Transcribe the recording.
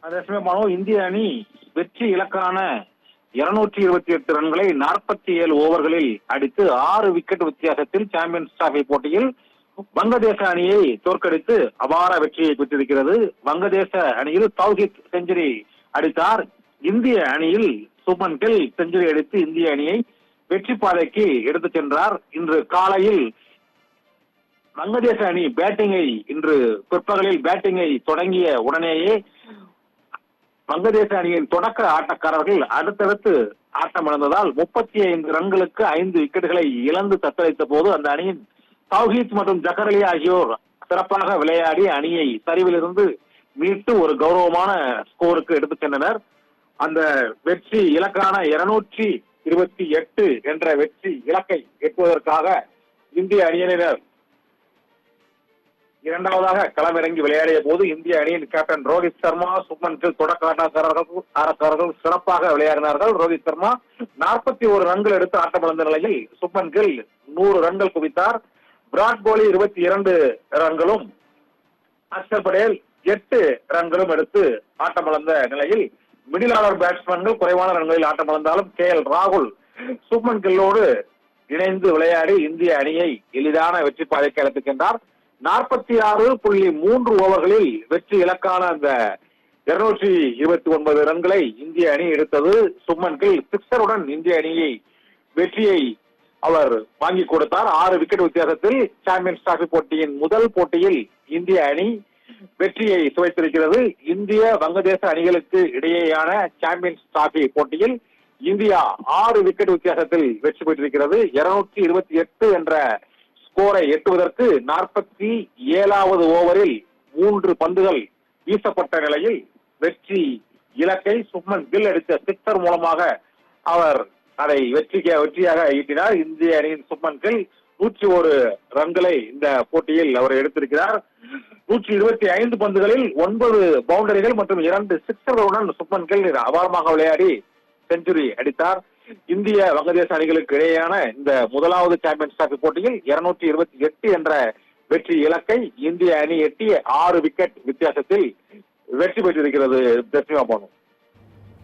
அதே சமயம் இந்திய அணி வெற்றி இலக்கான 228 ரன்களை 47 ஓவர்களில் அடித்து 6 விக்கெட் வித்தியாசத்தில் சாம்பியன்ஸ் டிராபி போட்டியில் வங்கதேச அணியை தோற்கடித்து அபார வெற்றியை பெற்றிருக்கிறது. வங்கதேச அணியில் தௌஹித் செஞ்சுரி அடித்தார். இந்திய அணியில் சுப்மன் கில் செஞ்சுரி அடித்து இந்திய அணியை வெற்றி பாதைக்கு எடுத்துச் சென்றார். இன்று காலையில் வங்கதேச அணி இன்று பிற்பகலில் பேட்டிங்கை தொடங்கிய உடனேயே வங்கதேச அணியின் தொடக்க ஆட்டக்காரர்கள் அடுத்தடுத்து ஆட்டமிழந்ததால் 35 ரன்களுக்கு 5 விக்கெட்டுகளை இழந்து தத்தளித்த போது அந்த அணியின் தௌஹித் மற்றும் ஜஹர் அலி ஆகியோர் சிறப்பாக விளையாடி அணியை சரிவிலிருந்து மீட்டு ஒரு கௌரவமான ஸ்கோருக்கு எடுத்துச் சென்றனர். அந்த வெற்றி இலக்கான 228 என்ற வெற்றி இலக்கை எட்டுவதற்காக இந்திய அணியினர் இரண்டாவதாக களமிறங்கி விளையாடிய போது இந்திய அணியின் கேப்டன் ரோஹித் சர்மா, சுப்மன் கில் தொடக்க ஆட்டக்காரர்கள் சிறப்பாக விளையாடினார்கள். ரோஹித் சர்மா 41 ரன்கள் எடுத்து ஆட்டமிழந்த நிலையில் சுப்மன் கில் 100 ரன்கள் குவித்தார். விராட் கோலி 22 ரன்களும் அக்ஷர் படேல் 8 ரன்களும் எடுத்து ஆட்டமிழந்த நிலையில் மிடில் ஆர்டர் பேட்ஸ்மேன்கள் குறைவான ரன்களில் ஆட்டமிழந்தாலும் KL ராகுல் சுப்மன் கில்லோடு இணைந்து விளையாடி இந்திய அணியை எளிதான வெற்றி பாதைக்கு அழைத்துச் சென்றார். 46.3 ஓவர்களில் வெற்றி இலக்கான அந்த 229 ரன்களை இந்திய அணி எடுத்தது. சுப்மன் கில் சிக்ஸருடன் இந்திய அணியை வெற்றியை அவர் வாங்கி கொடுத்தார். 6 விக்கெட் வித்தியாசத்தில் சாம்பியன்ஸ் டிராபி போட்டியின் முதல் போட்டியில் இந்திய அணி வெற்றியை சுவைத்திருக்கிறது. இந்திய வங்கதேச அணிகளுக்கு இடையேயான சாம்பியன்ஸ் டிராபி போட்டியில் இந்தியா 6 விக்கெட் வித்தியாசத்தில் வெற்றி பெற்றிருக்கிறது. 228 என்ற ஸ்கோரை எட்டுவதற்கு 47வது ஓவரில் 3 பந்துகள் வீசப்பட்ட நிலையில் வெற்றி இலக்கை சுப்மன் கில் அடித்த சிக்ஸர் மூலமாக அவர் அதை வெற்றியாக ஈட்டினார். இந்திய அணியின் சுப்மன் கில் 101 ரன்களை இந்த போட்டியில் அவர் எடுத்திருக்கிறார். 125 பந்துகளில் 9 பவுண்டரிகள் மற்றும் 2 சிக்ஸர்களுடன் சுப்மன் கில் அபாரமாக விளையாடி செஞ்சுரி அடித்தார். இந்திய வங்கதேச அணிகளுக்கு இடையேயான இந்த முதலாவது சாம்பியன்ஸ் டிராபி போட்டியில் 228 என்ற வெற்றி இலக்கை இந்திய அணி எட்டிய 6 விக்கெட் வித்தியாசத்தில் வெற்றி பெற்றிருக்கிறது.